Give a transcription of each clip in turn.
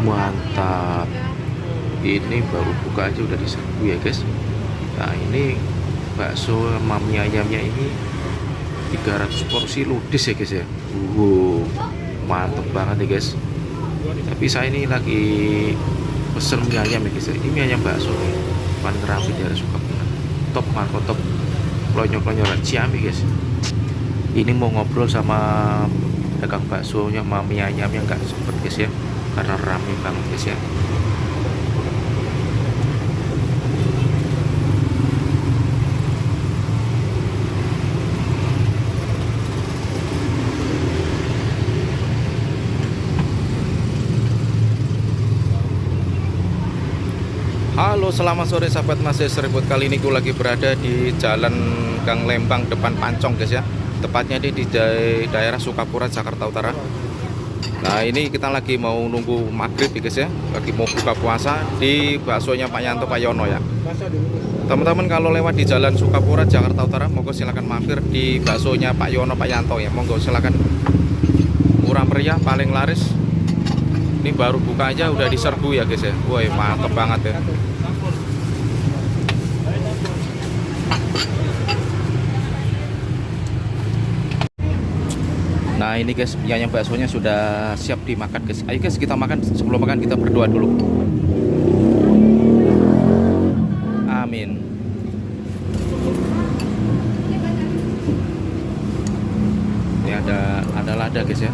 Mantap. Ini baru buka aja udah diserbu ya guys. Nah ini bakso sama mie ayamnya ini 300 porsi ludes ya guys ya. Mantep banget ya guys. Tapi saya ini lagi pesen mie ayam ya guys ya. Ini mie ayam bakso nih, paling rapi dari Sukabumi. Top marco top, klonyo-klonyo Ciami guys. Ini mau ngobrol sama dagang baksonya sama mie ayamnya nggak sempet guys ya, karena rame banget guys ya. Halo, selamat sore sahabat Mas Seribut. Kali ini gue lagi berada di Jalan Gang Lembang depan Pancong guys ya. Tepatnya di daerah Sukapura, Jakarta Utara. Nah ini kita lagi mau nunggu maghrib ya guys ya. Lagi mau buka puasa di baksonya Pak Yanto Pak Yono ya. Teman-teman kalau lewat di Jalan Sukapura, Jakarta Utara, monggo silakan mampir di baksonya Pak Yono Pak Yanto ya. Monggo silakan. Murah meriah, paling laris. Ini baru buka aja udah diserbu ya guys ya. Woi mantep banget ya. Nah ini guys, yang baksonya sudah siap dimakan guys. Ayo guys kita makan. Sebelum makan kita berdoa dulu. Amin. Ini ada lada guys ya.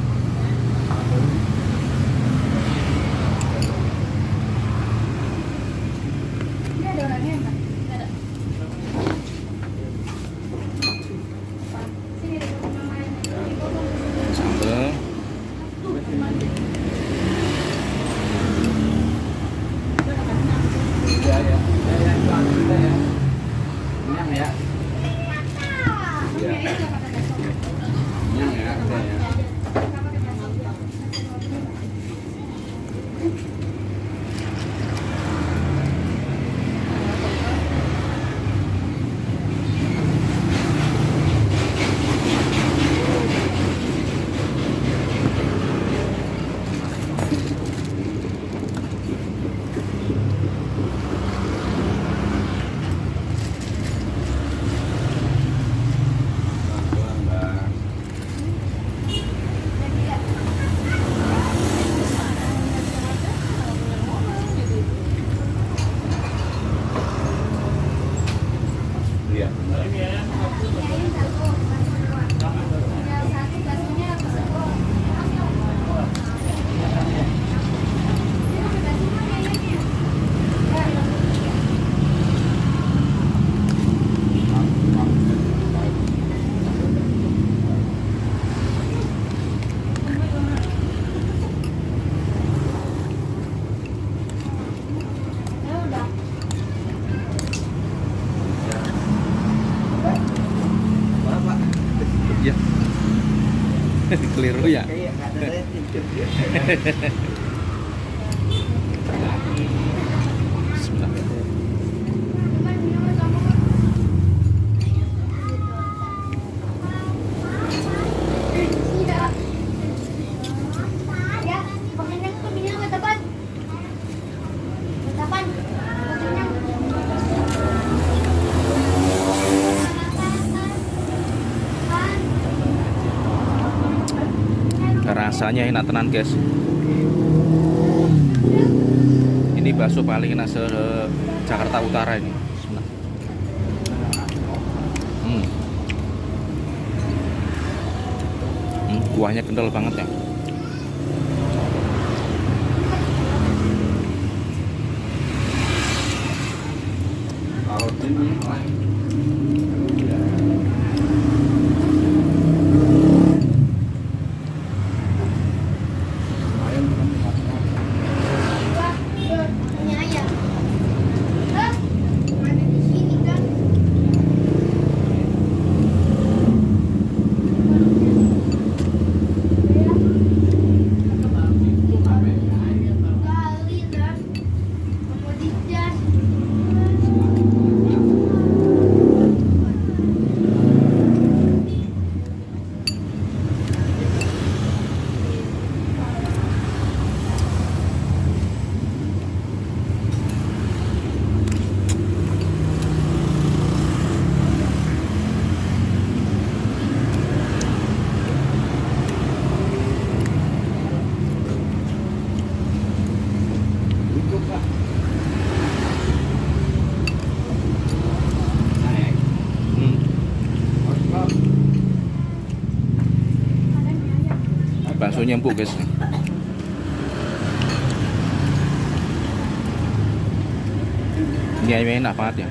Ya. Keliru ya. Rasanya enak tenan guys. Ini bakso paling enak se Jakarta Utara ini. Kuahnya kental banget ya. nyempuk guys. Ini ayamnya enak banget ya.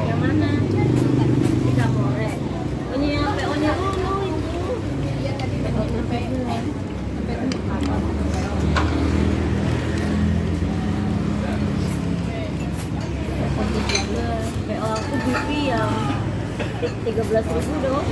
Yang mana? Tiga more. Ini yang PO-nya dulu itu. Iya tadi PO-nya PO. PO aku BP yang 13.000 dong.